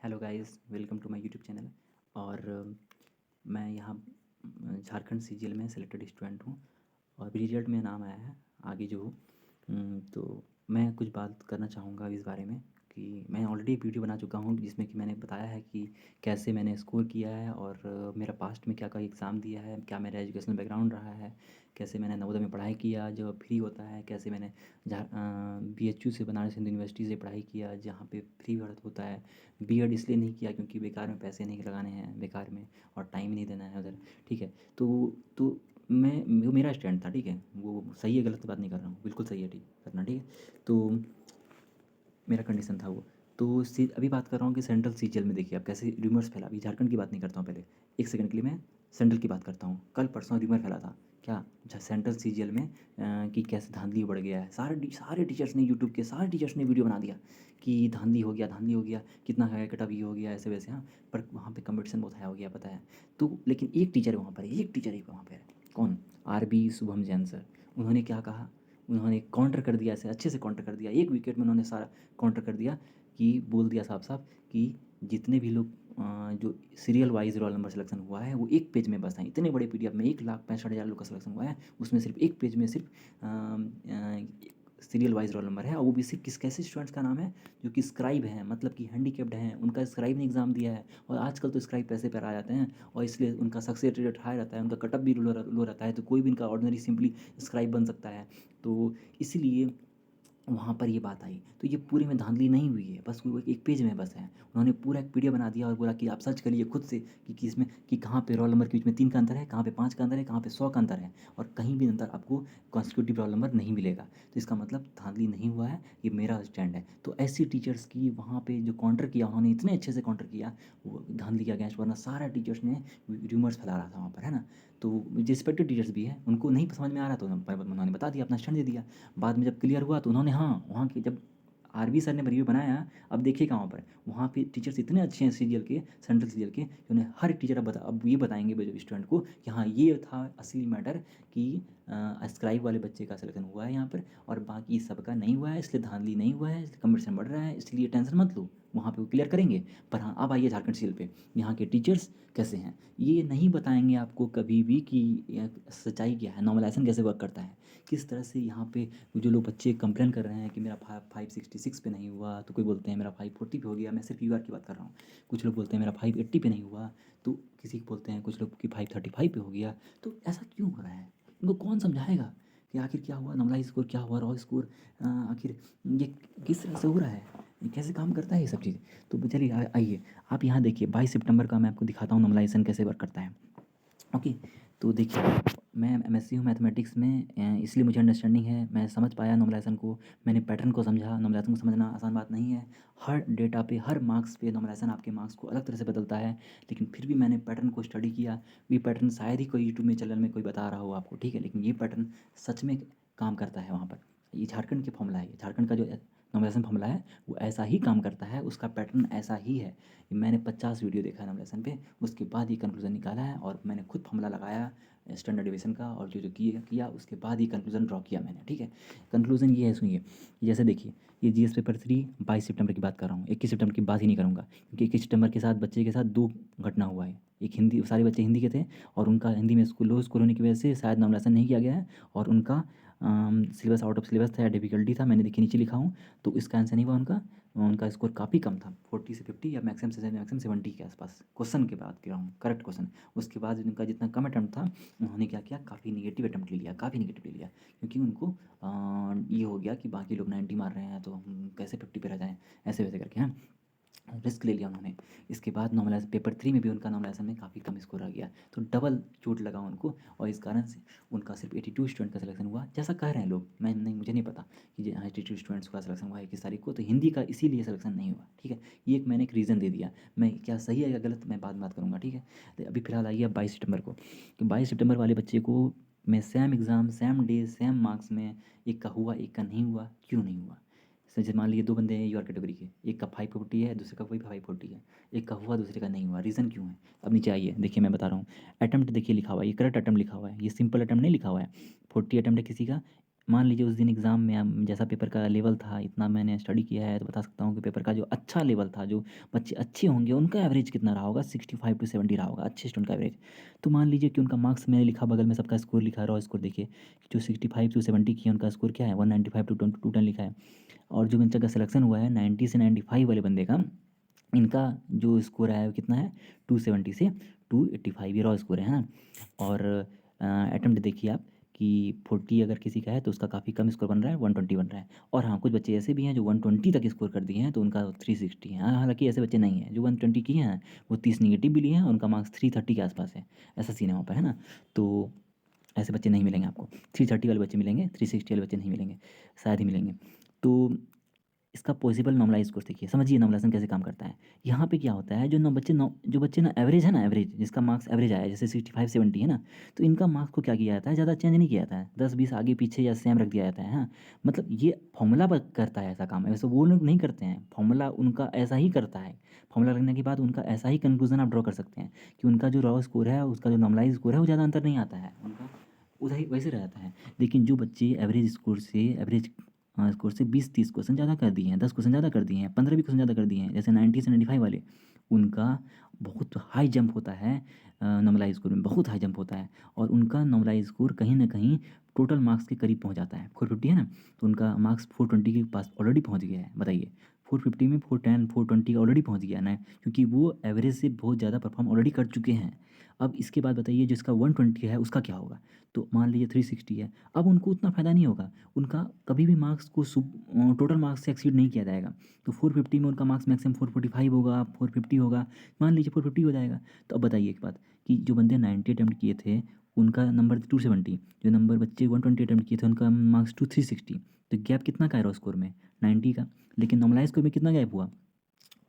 Hello guys, welcome to my YouTube channel. और मैं यहाँ झारखंड सीजीएल में सिलेक्टेड स्टूडेंट हूँ और अभी रिजल्ट में नाम आया है आगे जो तो मैं कुछ बात करना चाहूँगा इस बारे में कि मैं ऑलरेडी एक वीडियो बना चुका हूँ जिसमें कि मैंने बताया है कि कैसे मैंने स्कोर किया है और मेरा पास्ट में क्या क्या एग्ज़ाम दिया है, क्या मेरा एजुकेशनल बैकग्राउंड रहा है, कैसे मैंने नवोदय में पढ़ाई किया जो फ्री होता है, कैसे मैंने BHU से बनारस हिंदू यूनिवर्सिटी से पढ़ाई किया जहाँ पे फ्री होता है। बीएड इसलिए नहीं किया क्योंकि बेकार में पैसे नहीं लगाने हैं बेकार में और टाइम नहीं देना है उधर। ठीक है, तो वो मेरा स्टैंड था। ठीक है, वो सही है, गलत बात नहीं कर रहा हूँ, बिल्कुल सही है, ठीक करना। ठीक है, तो मेरा कंडीशन था वो। तो अभी बात कर रहा हूँ कि सेंट्रल सीजीएल में देखिए आप कैसे र्यूमर्स फैला। अभी झारखंड की बात नहीं करता हूँ, पहले एक सेकंड के लिए मैं सेंट्रल की बात करता हूँ। कल परसों र्यूमर फैला था क्या सेंट्रल सीजीएल में कि कैसे धांधली बढ़ गया है। सारे टीचर्स ने, यूट्यूब के सारे टीचर्स ने वीडियो बना दिया कि धांधली हो गया, धांधली हो गया, कितना है कटा भी हो गया, ऐसे वैसे। हाँ, पर वहाँ पे कंपटीशन बहुत हाई हो गया, पता है। तो लेकिन एक टीचर है वहाँ पर, एक टीचर ही वहाँ पर है। कौन? RB Shubham Jain sir. उन्होंने क्या कहा, उन्होंने काउंटर कर दिया, ऐसे अच्छे से काउंटर कर दिया, एक विकेट में उन्होंने सारा काउंटर कर दिया कि बोल दिया साफ साफ कि जितने भी लोग जो serial wise roll number selection हुआ है वो एक पेज में बस है। इतने बड़े PDF में 1,65,000 लोग का सिलेक्शन हुआ है, उसमें सिर्फ एक पेज में सिर्फ सीरियल वाइज रोल नंबर है, और वो भी सिर्फ किस कैसे स्टूडेंट्स का नाम है जो कि स्क्राइब हैं, मतलब कि हैंडीकेप्ड हैं, उनका स्क्राइब ने एग्ज़ाम दिया है। और आजकल तो स्क्राइब पैसे पर आ जाते हैं और इसलिए उनका सक्सेस रेट हाई रहता है, उनका कटअप भी लो रहता है, तो कोई भी इनका ऑर्डिनरी सिंपली स्क्राइब बन सकता है। तो इसलिए वहाँ पर ये बात आई। तो ये पूरे में धांधली नहीं हुई है, बस वो एक पेज में बस है। उन्होंने पूरा एक PDF बना दिया और बोला कि आप सर्च करिए खुद से कि किसमें कि कहाँ पे रोल नंबर के बीच में 3 का अंतर है, कहाँ पे 5 का अंतर है, कहाँ पे 100 का अंतर है, और कहीं भी अंतर आपको कॉन्स्टिट्यूटिव रोल नंबर नहीं मिलेगा। तो इसका मतलब धांधली नहीं हुआ है, ये मेरा स्टैंड है। तो ऐसी टीचर्स की वहाँ पे जो काउंटर किया, उन्होंने इतने अच्छे से काउंटर किया वो धांधली के अगेंस्ट, वरना सारा टीचर्स ने र्यूमर्स फैला रहा था वहाँ पर, है ना। तो रिस्पेक्टेड टीचर्स भी हैं, उनको नहीं समझ में आ रहा तो उन्होंने बता दिया, अपना स्टैंड दे दिया। बाद में जब क्लियर हुआ तो उन्होंने, हाँ, वहाँ के जब RB सर ने रिव्यू बनाया, अब देखिएगा वहाँ पे टीचर्स इतने अच्छे हैं सीजीएल के, सेंट्रल सीजीएल के, कि उन्हें हर टीचर अब ये बताएंगे स्टूडेंट को कि हाँ ये था असली मैटर कि स्क्राइब वाले बच्चे का सिलेक्शन हुआ है यहाँ पर और बाकी सबका नहीं हुआ है, इसलिए धांधली नहीं हुआ है, कंपटीशन बढ़ रहा है, इसलिए टेंशन मत लो, वहाँ पे वो क्लियर करेंगे। पर हाँ, अब आइए झारखंड सीजीएल पे, यहाँ के टीचर्स कैसे हैं ये नहीं बताएंगे आपको कभी भी कि सच्चाई क्या है, नॉर्मलाइजेशन कैसे वर्क करता है, किस तरह से यहाँ पे जो लोग बच्चे कंप्लेन कर रहे हैं कि मेरा 566 पे नहीं हुआ, तो कोई बोलते हैं मेरा 540 पे हो गया, मैं सिर्फ UR की बात कर रहा हूँ। कुछ लोग बोलते हैं मेरा 580 पे नहीं हुआ, तो किसी को बोलते हैं कुछ लोग कि 535 पे हो गया। तो ऐसा क्यों हो रहा है, इनको कौन समझाएगा कि आखिर क्या हुआ, नॉर्मलाइज स्कोर क्या हुआ, रॉ स्कोर आखिर ये किस तरह से हो रहा है, ये कैसे काम करता है ये सब चीज़। तो चलिए आइए आप यहाँ देखिए 22 सितंबर का मैं आपको दिखाता हूँ नॉर्मलाइजेशन कैसे वर्क करता है। ओके, तो देखिए मैं MSc हूँ मैथमेटिक्स में, इसलिए मुझे अंडरस्टैंडिंग है, मैं समझ पाया नॉर्मलाइजेशन को, मैंने पैटर्न को समझा। नॉर्मलाइजेशन को समझना आसान बात नहीं है, हर डेटा पे, हर मार्क्स पे नॉर्मलाइजेशन आपके मार्क्स को अलग तरह से बदलता है, लेकिन फिर भी मैंने पैटर्न को स्टडी किया। ये पैटर्न शायद ही कोई यूट्यूब में चैनल में कोई बता रहा हो आपको, ठीक है, लेकिन ये पैटर्न सच में काम करता है वहाँ पर। ये झारखंड के फॉर्मूला है, ये झारखंड का जो नॉर्मलाइजेशन फॉर्मूला है वो ऐसा ही काम करता है, उसका पैटर्न ऐसा ही है। मैंने 50 वीडियो देखा है नॉर्मलाइजेशन पे, उसके बाद ये कंक्लूजन निकाला है और मैंने खुद फॉर्मूला लगाया स्टैंडर्ड डिवीजन का, और जो जो किया उसके बाद ही कंक्लूजन ड्रॉ किया मैंने। ठीक है, कंक्लूजन ये है, सुनिए। जैसे देखिए, ये GS पेपर 3 22 सितंबर की बात कर रहा हूँ, 21 सितंबर की बात ही नहीं करूँगा, क्योंकि 21 सितंबर के साथ बच्चे के साथ दो घटना हुआ है। एक हिंदी, सारे बच्चे हिंदी के थे और उनका हिंदी में लो स्कोर होने की वजह से शायद नॉर्मलाइजेशन नहीं किया गया है, और उनका सिलेबस आउट ऑफ सिलेबस था या डिफिकल्टी था, मैंने देखिए नीचे लिखा हूँ, तो इसका आंसर नहीं हुआ उनका। उनका स्कोर काफ़ी कम था, 40 से 50 या मैक्सिमम 70 के आसपास, क्वेश्चन की बात कर रहा हूँ, करेक्ट क्वेश्चन। उसके बाद उनका जितना कम अटैम्प्ट था, उन्होंने क्या किया, काफ़ी निगेटिव अटैम्प्ट ले लिया, काफ़ी निगेटिव ले लिया, क्योंकि उनको ये हो गया कि बाकी लोग 90 मार रहे हैं तो हम कैसे 50 पे रह जाएँ, ऐसे वैसे करके, हाँ, रिस्क ले लिया उन्होंने। इसके बाद नॉर्मलाइज पेपर 3 में भी उनका नॉर्मलाइजेशन में काफ़ी कम स्कोर आ गया, तो डबल चोट लगा उनको, और इस कारण से उनका सिर्फ 82 स्टूडेंट का सिलेक्शन हुआ, जैसा कह रहे हैं लोग। मैं नहीं, मुझे नहीं पता कि 82 स्टूडेंट्स का सिलेक्शन हुआ है 21 तारीख को, तो हिंदी का इसीलिए सिलेक्शन नहीं हुआ। ठीक है, ये एक मैंने एक रीज़न दे दिया, मैं क्या सही है या गलत मैं बाद में बात करूँगा। ठीक है, तो अभी फिलहाल आइए 22 सितंबर को, कि 22 सितंबर वाले बच्चे को मैं same exam, same day, same marks में, एक का हुआ एक का नहीं हुआ, क्यों नहीं हुआ। जैसे मान लीजिए दो बंदे हैं UR कैटेगरी के, एक का 540 है, दूसरे का वही 540 है, एक का हुआ दूसरे का नहीं हुआ, रीज़न क्यों है। अब नीचे आइए, देखिए मैं बता रहा हूँ। अटैम्प्ट देखिए लिखा हुआ है, ये करेक्ट अटैम्प्ट लिखा हुआ है, ये सिंपल अटैम्प्ट नहीं लिखा हुआ है। 40 अटैम्प्ट है किसी का, मान लीजिए उस दिन एग्ज़ाम में जैसा पेपर का लेवल था, इतना मैंने स्टडी किया है, तो बता सकता हूँ कि पेपर का जो अच्छा लेवल था, जो बच्चे अच्छे होंगे उनका एवरेज कितना रहा होगा, 65 टू 70 रहा होगा, अच्छे स्टूडेंट का एवरेज। तो मान लीजिए कि उनका मार्क्स मैंने लिखा, बगल में सबका स्कोर लिखा है, रॉ स्कोर देखिए, कि जो 65 टू 70 किए उनका स्कोर क्या है, 195 टू 210 लिखा है। और जो बच्चे का सिलेक्शन हुआ है 90 से 95 वाले बंदे का, इनका जो स्कोर है वो कितना है, 270 से 285, ये रॉ स्कोर है ना। और अटेम्प्ट देखिए आप कि 40 अगर किसी का है तो उसका काफ़ी कम स्कोर बन रहा है, 120 बन रहा है। और हाँ, कुछ बच्चे ऐसे भी हैं जो 120 तक स्कोर कर दिए हैं, तो उनका 360 है। हाँ, हालाँकि ऐसे बच्चे नहीं हैं जो 120 किए हैं, वो 30 नेगेटिव भी लिए हैं, उनका मार्क्स 330 के आसपास है। ऐसा सीन है वहाँ पर, है ना। तो ऐसे बच्चे नहीं मिलेंगे आपको, 330 वाले बच्चे मिलेंगे, 360 वाले बच्चे नहीं मिलेंगे, शायद ही मिलेंगे। तो इसका पॉसिबल नॉर्मलाइज़ कोर्स देखिए, समझिए नॉर्मलाइज़ेशन कैसे काम करता है। यहाँ पे क्या होता है, जो बच्चे ना एवरेज है ना, एवरेज जिसका मार्क्स एवरेज आया है, जैसे 65-70 है ना, तो इनका मार्क्स को क्या किया जाता है, ज़्यादा चेंज नहीं किया जाता है, 10-20 आगे पीछे या सेम रख दिया जाता है, हाँ। मतलब ये फॉर्मूला करता है ऐसा काम, वैसे वो लोग नहीं करते हैं, फॉर्मूला उनका ऐसा ही करता है। फॉर्मूला लगने के बाद उनका ऐसा ही कंक्लूजन आप ड्रॉ कर सकते हैं कि उनका जो रॉ स्कोर है, उसका जो नॉर्मलाइज़ स्कोर है, वो ज़्यादा अंतर नहीं आता है उनका, उधर ही वैसे रहता है। लेकिन जो बच्चे एवरेज स्कोर से 20-30 क्वेश्चन ज़्यादा कर दिए हैं, 10 क्वेश्चन ज़्यादा कर दिए हैं, 15 भी क्वेश्चन ज़्यादा कर दिए हैं, जैसे 90 से 95 वाले, उनका बहुत हाई जंप होता है, नॉर्मलाइज़ स्कोर में बहुत हाई जंप होता है। और उनका नॉर्मलाइज़ स्कोर कहीं न कहीं टोटल मार्क्स के करीब पहुँच जाता है। 450 है ना, तो उनका मार्क्स 420 के पास ऑलरेडी पहुँच गया है, बताइए। 450 में 410, 420 ऑलरेडी पहुँच गया ना, क्योंकि वो एवरेज से बहुत ज़्यादा परफ़ॉर्म ऑलरेडी कर चुके हैं। अब इसके बाद बताइए जिसका 120 है उसका क्या होगा? तो मान लीजिए 360 है, अब उनको उतना फ़ायदा नहीं होगा, उनका कभी भी मार्क्स को टोटल मार्क्स से एक्सीड नहीं किया जाएगा। तो 450 में उनका मार्क्स मैक्सिमम 445 होगा, 450 होगा, मान लीजिए 450 हो जाएगा। तो अब बताइए एक बात, कि जो बंदे 90 अटेम्प्ट किए थे, उनका नंबर 270, जो नंबर बच्चे 120 अटेम्प्ट किए थे उनका मार्क्स 360, तो गैप कितना का है रॉ स्कोर में? 90 का। लेकिन नॉर्मलाइज़ स्कोर में कितना गैप हुआ?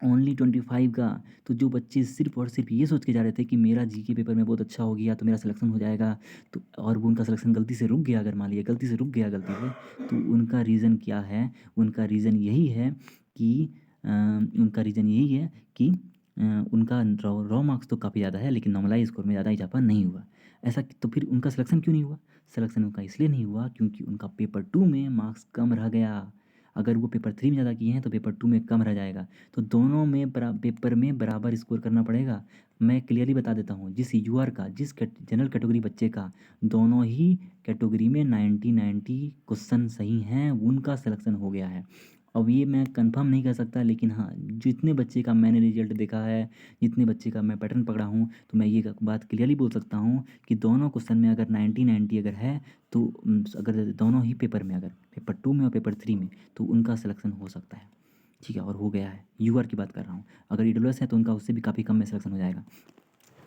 ओनली 25 का। तो जो बच्चे सिर्फ़ और सिर्फ़ ये सोच के जा रहे थे कि मेरा जीके पेपर में बहुत अच्छा हो गया तो मेरा सिलेक्शन हो जाएगा, तो और वो उनका सिलेक्शन गलती से रुक गया, अगर मान लीजिए गलती से रुक गया, तो उनका रीज़न क्या है? उनका रीज़न यही है कि उनका रीज़न यही है कि उनका रॉ मार्क्स तो काफ़ी ज़्यादा है, लेकिन नॉर्मलाइज़ स्कोर में ज़्यादा इज़ाफ़ा नहीं हुआ। ऐसा तो फिर उनका सिलेक्शन क्यों नहीं हुआ? सिलेक्शन उनका इसलिए नहीं हुआ क्योंकि उनका पेपर 2 में मार्क्स कम रह गया। अगर वो पेपर 3 में ज़्यादा किए हैं तो पेपर 2 में कम रह जाएगा। तो दोनों में पेपर में बराबर स्कोर करना पड़ेगा। मैं क्लियरली बता देता हूँ, जिस यूआर का, जिस जनरल कैटेगरी बच्चे का दोनों ही कैटेगरी में 90-90 क्वेश्चन सही हैं, उनका सिलेक्शन हो गया है। अब ये मैं कंफर्म नहीं कर सकता, लेकिन हाँ, जितने बच्चे का मैंने रिजल्ट देखा है, जितने बच्चे का मैं पैटर्न पकड़ा हूँ, तो मैं ये बात क्लियरली बोल सकता हूँ कि दोनों क्वेश्चन में अगर 90-90 अगर है, तो अगर दोनों ही पेपर में, अगर पेपर 2 में और पेपर 3 में, तो उनका सिलेक्शन हो सकता है। ठीक है, और हो गया है। यूआर की बात कर रहा हूँ। अगर ईडब्ल्यूएस है तो उनका उससे भी काफ़ी कम में सिलेक्शन हो जाएगा।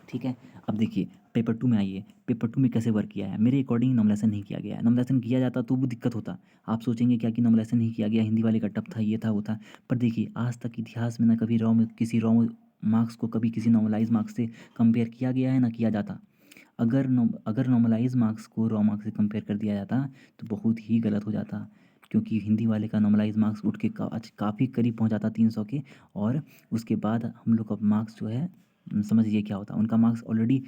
ठीक है। अब देखिए पेपर 2 में आइए, पेपर 2 में कैसे वर्क किया है? मेरे अकॉर्डिंग नॉर्मलाइज़ेशन नहीं किया गया है। नॉर्मलाइज़ेशन किया जाता तो वो दिक्कत होता। आप सोचेंगे क्या कि नॉर्मलाइज़ेशन नहीं किया गया, हिंदी वाले का टफ था, ये था, वो था। पर देखिए आज तक इतिहास में ना कभी किसी रॉ मार्क्स को कभी किसी नॉर्मलाइज़ मार्क्स से कंपेयर किया गया है, ना किया जाता। अगर नॉर्मलाइज़ मार्क्स को रॉ मार्क्स से कंपेयर कर दिया जाता तो बहुत ही गलत हो जाता, क्योंकि हिंदी वाले का नॉर्मलाइज़ मार्क्स उठ के काफ़ी करीब पहुंच जाता 300 के। और उसके बाद हम लोग का मार्क्स जो है, समझिए क्या होता, उनका मार्क्स ऑलरेडी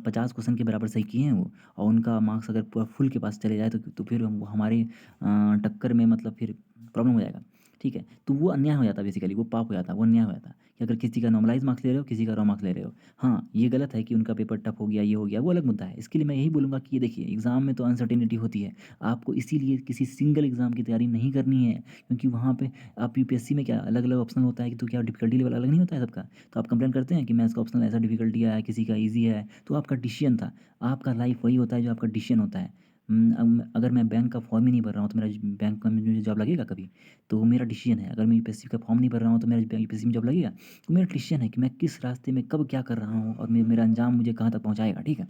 50 क्वेश्चन के बराबर सही किए हैं वो, और उनका मार्क्स अगर पूरा फुल के पास चले जाए तो फिर वो हमारे टक्कर में, मतलब फिर प्रॉब्लम हो जाएगा। ठीक है, तो वो अन्याय हो जाता, बेसिकली वो पाप हो जाता, वो अन्याय हो जाता कि अगर किसी का नॉर्मलाइज़ मार्क्स ले रहे हो, किसी का रॉ मार्क्स ले रहे हो। हाँ, ये गलत है कि उनका पेपर टफ हो गया, ये हो गया, वो अलग मुद्दा है। इसके लिए मैं यही बोलूँगा कि ये देखिए, एग्ज़ाम में तो अनसर्टेनिटी होती है। आपको इसीलिए किसी सिंगल एग्ज़ाम की तैयारी नहीं करनी है, क्योंकि वहाँ पे आप यूपीएससी में क्या अलग-अलग ऑप्शन होता है कि तो क्या डिफ़िकल्टी लेवल अलग नहीं होता है सबका? तो आप कंप्लेन करते हैं कि मैथ्स का ऑप्शनल ऐसा डिफ़िकल्टी आया है, किसी का ईज़ी है, तो आपका डिसीज़न था। आपका लाइफ़ वही होता है जो आपका डिसीज़न होता है। अगर मैं बैंक का फॉर्म ही नहीं भर रहा हूँ, तो मेरा बैंक में मुझे जॉब लगेगा कभी? तो वो मेरा डिसीज़न है। अगर मैं यूपीएससी का फॉर्म नहीं भर रहा हूँ, तो मेरा यूपीएससी में जॉब लगेगा? तो मेरा डिसीजन है कि मैं किस रास्ते में कब क्या कर रहा हूँ, और मेरा अंजाम मुझे कहाँ तक पहुँचाएगा, ठीक है?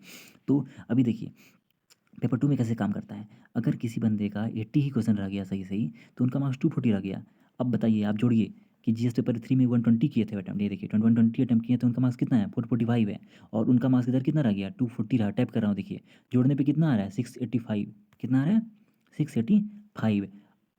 तो अभी देखिए पेपर 2 में कैसे काम करता है। अगर किसी बंदे का 80 ही क्वेश्चन रह गया सही-सही, तो उनका मार्क्स 240 रह गया। अब बताइए, आप जोड़िए कि जीएस पेपर 3 में 120 किए थे अटेम्प्ट, ये देखिए 120 अटेम्प्ट किए तो उनका मार्क्स कितना है, 445 है, और उनका मार्क्स इधर कितना रह गया, 240 रहा, टाइप कर रहा हूँ देखिए। जोड़ने पे कितना आ रहा है, 685, कितना आ रहा है, 685।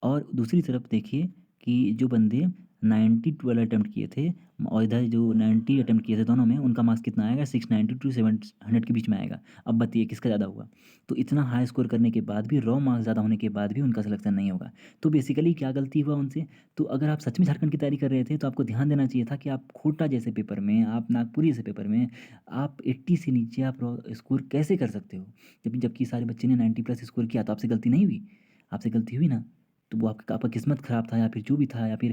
और दूसरी तरफ देखिए कि जो बंदे 92 अटेम्प्ट किए थे और इधर जो 90 अटेम्प्ट किए थे दोनों में, उनका मार्क्स कितना आएगा? 690 टू 700 के बीच में आएगा। अब बताइए किसका ज़्यादा हुआ? तो इतना हाई स्कोर करने के बाद भी, रॉ मार्क्स ज़्यादा होने के बाद भी उनका सिलेक्शन नहीं होगा। तो बेसिकली क्या गलती हुआ उनसे? तो अगर आप सच में झारखंड की तैयारी कर रहे थे तो आपको ध्यान देना चाहिए था कि आप कोटा जैसे पेपर में, आप नागपुरी जैसे पेपर में आप 80 से नीचे आप रॉ स्कोर कैसे कर सकते हो? जबकि सारे बच्चे ने 90 प्लस स्कोर किया, तो आपसे गलती नहीं हुई? आपसे गलती हुई ना? तो वो आपका आपका किस्मत ख़राब था, या फिर जो भी था, या फिर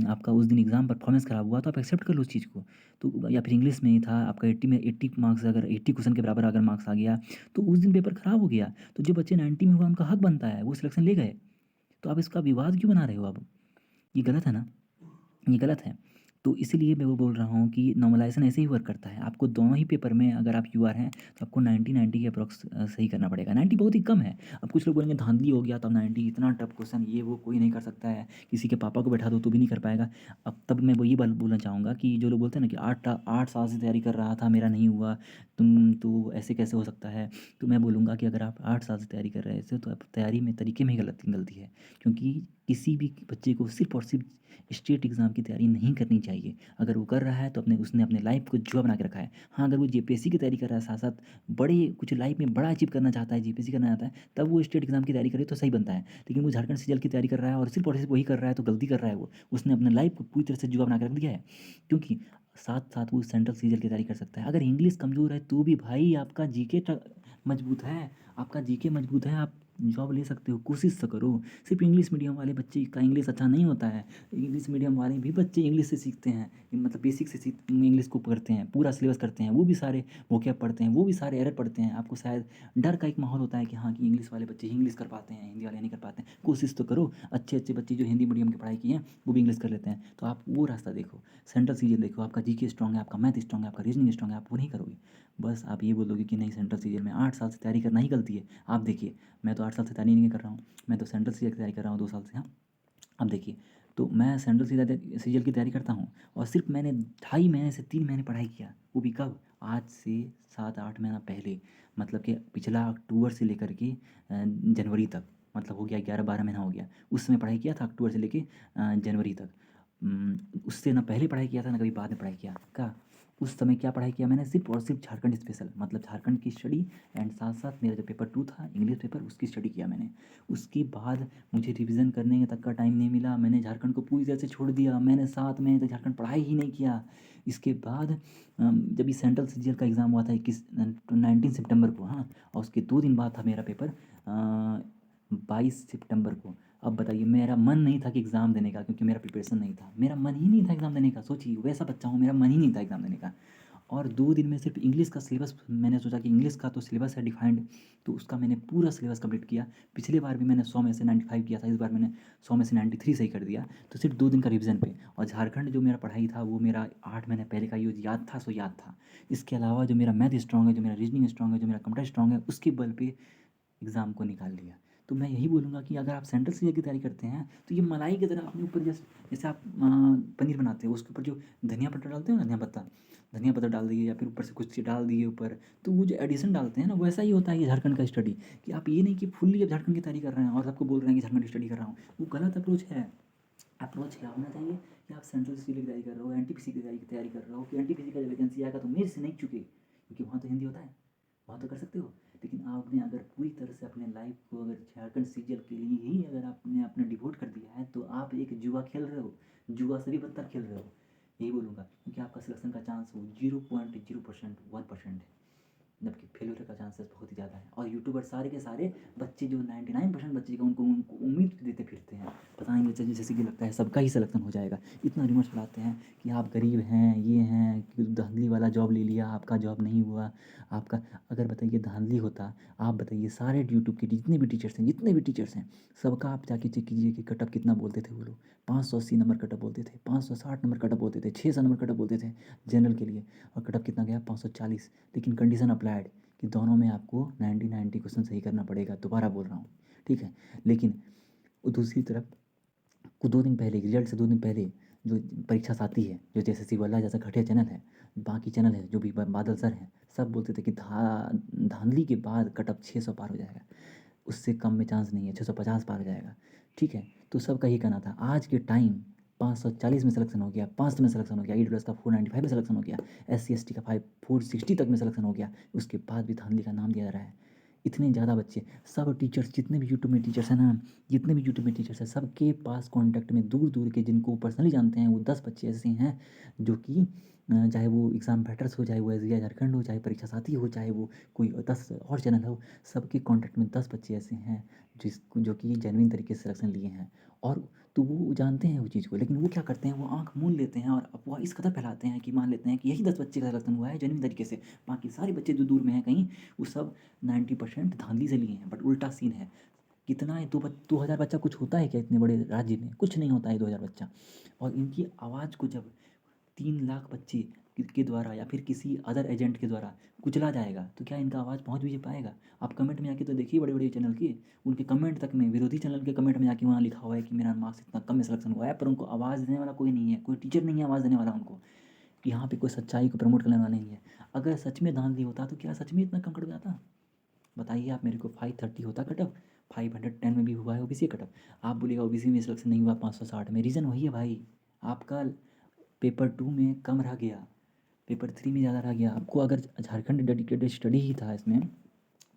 आपका उस दिन एग्ज़ाम परफॉर्मेंस ख़राब हुआ, तो आप एक्सेप्ट कर लो उस चीज़ को। तो या फिर इंग्लिश में ही था आपका 80 में 80 मार्क्स, अगर 80 क्वेश्चन के बराबर अगर मार्क्स आ गया, तो उस दिन पेपर ख़राब हो गया। तो जो बच्चे 90 में हुआ उनका हक बनता है, वो सिलेक्शन ले गए। तो आप इसका विवाद क्यों बना रहे हो अब? ये गलत है ना? ये गलत है। तो इसीलिए मैं वो बोल रहा हूँ कि नॉर्मलाइज़ेशन ऐसे ही वर्क करता है। आपको दोनों ही पेपर में अगर आप यूआर हैं, तो आपको 90-90 के अप्रॉक्स सही करना पड़ेगा। 90 बहुत ही कम है। अब कुछ लोग बोलेंगे धाँधली हो गया, तब 90 इतना टफ क्वेश्चन, ये वो कोई नहीं कर सकता है। किसी के पापा को बैठा दो तो भी नहीं कर पाएगा। अब तब मैं वही बोलना चाहूँगा कि जो लोग बोलते हैं ना कि 8 साल से तैयारी कर रहा था, मेरा नहीं हुआ, तुम तो ऐसे कैसे हो सकता है? तो मैं बोलूँगा कि अगर आप 8 साल से तैयारी कर रहे थे, तो आप तैयारी में तरीके में ही गलती है। क्योंकि किसी भी बच्चे को सिर्फ़ और सिर्फ़ स्टेट एग्ज़ाम की तैयारी नहीं करनी चाहिए। अगर वो कर रहा है तो उसने अपने लाइफ़ को जुआ बना के रखा है। हाँ, अगर वो जेपीएससी की तैयारी कर रहा है साथ-साथ, बड़े कुछ लाइफ़ में बड़ा अचीव करना चाहता है, जेपीएससी करना चाहता है, तब वो स्टेट एग्ज़ाम की तैयारी करे तो सही बनता है। लेकिन वो झारखंड सीजीएल की तैयारी कर रहा है और सिर्फ़ वही कर रहा है, तो गलती कर रहा है वो। उसने अपने लाइफ़ को पूरी तरह से जुआ बना के रख दिया है। क्योंकि साथ-साथ वो सेंट्रल सीजीएल की तैयारी कर सकता है। अगर इंग्लिश कमज़ोर है तो भी भाई आपका जीके मज़बूत है, आपका जीके मज़बूत है, आप जॉब ले सकते हो, कोशिश तो करो। सिर्फ़ इंग्लिश मीडियम वाले बच्चे का इंग्लिश अच्छा नहीं होता है। इंग्लिश मीडियम वाले भी बच्चे इंग्लिश से सीखते हैं, मतलब बेसिक से इंग्लिश को पढ़ते हैं, पूरा सिलेबस करते हैं, वो भी सारे वोकैब पढ़ते हैं, वो भी सारे एरर पढ़ते हैं। आपको शायद डर का एक माहौल होता है कि हाँ, कि इंग्लिश वाले बच्चे ही इंग्लिश कर पाते हैं, हिंदी वाले नहीं कर पाते हैं। कोशिश तो करो, अच्छे-अच्छे बच्चे जो हिंदी मीडियम की पढ़ाई किए हैं, वो भी इंग्लिश कर लेते हैं। तो आप वो रास्ता देखो, सेंट्रल सीजीएल देखो, आपका जीके स्ट्रॉन्ग है, आपका मैथ स्ट्रॉन्ग है, आपका रीजनिंग स्ट्रॉन्ग है, आप वो नहीं करोगे। बस आप ये बोलोगे कि नहीं, सेंट्रल सीजीएल में 8 साल से तैयारी करना ही गलती है। आप देखिए, मैं तो 8 साल से तैयारी नहीं कर रहा हूँ, मैं तो सेंट्रल सीजीएल की तैयारी कर रहा हूँ 2 साल से। हाँ, अब देखिए, तो मैं सेंट्रल सीजीएल की तैयारी करता हूँ और सिर्फ़ मैंने ढाई महीने से 3 महीने पढ़ाई किया, वो भी कब? आज से 7-8 महीना पहले, मतलब कि पिछला अक्टूबर से लेकर के जनवरी तक, मतलब हो गया 11-12 महीना हो गया। उस समय पढ़ाई किया था अक्टूबर से लेके जनवरी तक। उससे ना पहले पढ़ाई किया था, ना कभी बाद में पढ़ाई किया। क्या उस समय क्या पढ़ाई किया मैंने? सिर्फ़ और सिर्फ़ झारखंड स्पेशल, मतलब झारखंड की स्टडी, एंड साथ-साथ मेरा जो पेपर 2 था इंग्लिश पेपर, उसकी स्टडी किया मैंने। उसके बाद मुझे रिवीज़न करने तक का टाइम नहीं मिला, मैंने झारखंड को पूरी तरह से छोड़ दिया, मैंने 7 महीने तक झारखंड पढ़ाई ही नहीं किया। इसके बाद जब ये सेंट्रल सीजीएल का एग्ज़ाम हुआ था 19 सितंबर को, हाँ, और उसके 2 दिन बाद था मेरा पेपर 22 सितंबर को। अब बताइए, मेरा मन नहीं था कि एग्ज़ाम देने का, क्योंकि मेरा प्रिपरेशन नहीं था, मेरा मन ही नहीं था एग्ज़ाम देने का। सोचिए, वैसा बच्चा हूँ, मेरा मन ही नहीं था एग्ज़ाम देने का। और 2 दिन में सिर्फ़ इंग्लिश का सिलेबस, मैंने सोचा कि इंग्लिश का तो सिलेबस है डिफाइंड, तो उसका मैंने पूरा सिलेबस कंप्लीट किया। पिछली बार भी मैंने 100 में से 95 किया था, इस बार मैंने 100 में से 93 सही कर दिया। तो सिर्फ़ 2 दिन का रिवीज़न पे, और झारखंड जो मेरा पढ़ाई था वो मेरा 8 महीने पहले का जो याद था सो याद था। इसके अलावा जो मेरा मैथ स्ट्रॉन्ग है, जो मेरा रीज़निंग स्ट्रॉन्ग है, जो मेरा कंप्यूटर स्ट्रॉन्ग है, उसके बल पे एग्ज़ाम को निकाल लिया। तो मैं यही बोलूँगा कि अगर आप सेंट्रल सीजीएल की तैयारी करते हैं, तो ये मलाई की तरह अपने ऊपर, जैसे जैसे आप पनीर बनाते हो, उसके ऊपर जो धनिया पत्ता डालते हो ना, धनिया पत्ता डाल दिए, या फिर ऊपर से कुछ चीज़ डाल दिए ऊपर, तो वो जो एडिशन डालते हैं ना, वैसा ही होता है ये झारखंड का स्टडी। कि आप ये नहीं कि फुल्ली आप झारखंड की तैयारी कर रहे हैं और सबको बोल रहे हैं कि झारखंड की स्टडी कर रहा हूँ, वो गलत अप्रोच है। अप्रोच क्या होना चाहिए कि आप सेंट्रल सीजीएल की तैयारी कर रहे हो, एनटीपीसी की तैयारी कर रहे हो, कि एनटीपीसी का जब वैकेंसी आएगा तो मेरे से नहीं चुके, क्योंकि वहाँ तो हिंदी होता है, वहाँ तो कर सकते हो। लेकिन आपने अगर पूरी तरह से अपने लाइफ को अगर झारखंड सीजीएल के लिए ही अगर आपने अपना डिवोट कर दिया है, तो आप एक जुआ खेल रहे हो, जुआ से भी बदतर खेल रहे हो। यही बोलूँगा, क्योंकि आपका सिलेक्शन का चांस वो 0.0%, 1% है, जबकि फेल्यूर का चांसेस बहुत ही ज़्यादा है। और यूट्यूबर सारे के सारे बच्चे, जो 99% बच्चे का उनको उनको उम्मीद देते फिरते हैं, पता नहीं बच्चे जैसे कि लगता है सबका ही सिलेक्शन हो जाएगा। इतना रिमर्स फैलाते हैं कि आप गरीब हैं, ये हैं, कि धांधली वाला जॉब ले लिया, आपका जॉब नहीं हुआ। आपका, अगर बताइए धांधली होता, आप बताइए सारे यूट्यूब के जितने भी टीचर्स हैं, सबका आप जाके चेक कीजिए कि कट ऑफ कितना बोलते थे वो लोग। 580 नंबर कट ऑफ बोलते थे, 560 नंबर कट ऑफ बोलते थे, 600 नंबर कट ऑफ बोलते थे जनरल के लिए, और कट ऑफ कितना गया? 540। लेकिन कंडीशन अप्लाइड कि दोनों में आपको 90-90 क्वेश्चन सही करना पड़ेगा, दोबारा बोल रहा हूँ, ठीक है। लेकिन दूसरी तरफ को 2 दिन पहले, रिजल्ट से 2 दिन पहले जो परीक्षा आती है, जो जैसे सिवल्ला जैसा घटिया चैनल है, बाकी चैनल है जो भी बादल सर हैं, सब बोलते थे कि धांधली के बाद कट ऑफ 600 पार हो जाएगा, उससे कम में चांस नहीं है, 650 पार हो जाएगा, ठीक है। तो सबका यही कहना था। आज के टाइम 540 में सिलेक्शन हो गया, 500 में सिलेक्शन हो गया, EWS का 495 में सिलेक्शन हो गया, SC/ST का 460 तक में सिलेक्शन हो गया, उसके बाद भी धांधली का नाम दिया जा रहा है। इतने ज़्यादा बच्चे, सब टीचर्स जितने भी यूट्यूब में टीचर्स हैं ना, जितने भी यूट्यूब में टीचर्स हैं, सबके पास कॉन्टैक्ट में दूर दूर के जिनको पर्सनली जानते हैं वो 10 बच्चे ऐसे हैं जो कि चाहे वो एग्ज़ाम फैक्टर्स हो, चाहे वो SBI झारखंड हो, चाहे परीक्षा साथी हो, चाहे वो कोई 10 और चैनल हो, सबके कॉन्टैक्ट में 10 बच्चे ऐसे हैं जो कि जेन्युइन तरीके से सिलेक्शन लिए हैं। और तो वो जानते हैं वो चीज़ को, लेकिन वो क्या करते हैं, वो आँख मूंद लेते हैं और अफ़वाह इस कदर फैलाते हैं कि मान लेते हैं कि यही 10 बच्चे का सिलेक्शन हुआ है जेन्युइन तरीके से, बाकी सारे बच्चे जो दूर में हैं कहीं, वो सब 90% धांधली से लिए हैं। बट उल्टा सीन है, कितना है, 2,000 बच्चा कुछ होता है क्या इतने बड़े राज्य में? कुछ नहीं होता है 2,000 बच्चा। और इनकी आवाज़ को जब 3 लाख बच्चे के द्वारा या फिर किसी अदर एजेंट के द्वारा कुचला जाएगा तो क्या इनका आवाज़ पहुंच भी पाएगा? आप कमेंट में आके तो देखिए बड़े बड़े चैनल के, उनके कमेंट तक में, विरोधी चैनल के कमेंट में आके वहाँ लिखा हुआ है कि मेरा मार्क्स इतना कम में सिलेक्शन हुआ है, पर उनको आवाज़ देने वाला कोई नहीं है, कोई टीचर नहीं है आवाज़ देने वाला उनको, कि यहाँ पे कोई सच्चाई को प्रमोट करने वाला नहीं है। अगर सच में धांधली होता तो क्या सच में इतना कम कट जाता? बताइए आप मेरे को। 530 होता कट ऑफ, 510 में भी हुआ है OBC कट ऑफ। आप बोलिएगा OBC में सिलेक्शन नहीं हुआ 560 में, रीज़न वही है भाई, आपका पेपर 2 में कम रह गया, पेपर 3 में ज़्यादा रह गया। आपको अगर झारखंड डेडिकेटेड स्टडी ही था इसमें,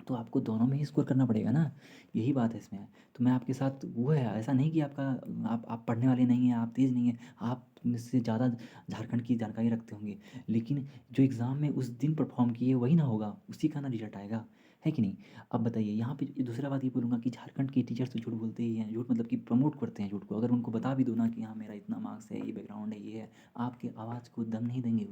तो आपको दोनों में ही स्कोर करना पड़ेगा ना, यही बात है इसमें। तो मैं आपके साथ वो है, ऐसा नहीं कि आपका आप पढ़ने वाले नहीं हैं, आप तेज़ नहीं हैं, आप मुझसे ज़्यादा झारखंड की जानकारी रखते होंगे, लेकिन जो एग्ज़ाम में उस दिन परफॉर्म किए वही ना होगा, उसी का ना रिजल्ट आएगा, है कि नहीं? अब बताइए यहाँ पे दूसरा बात ये बोलूँगा कि झारखंड के टीचर्स तो झूठ बोलते ही हैं, झूठ मतलब कि प्रमोट करते हैं झूठ को। अगर उनको बता भी दो ना कि हाँ मेरा इतना मार्क्स है, ये बैकग्राउंड है, ये है, आपके आवाज़ को दम नहीं देंगे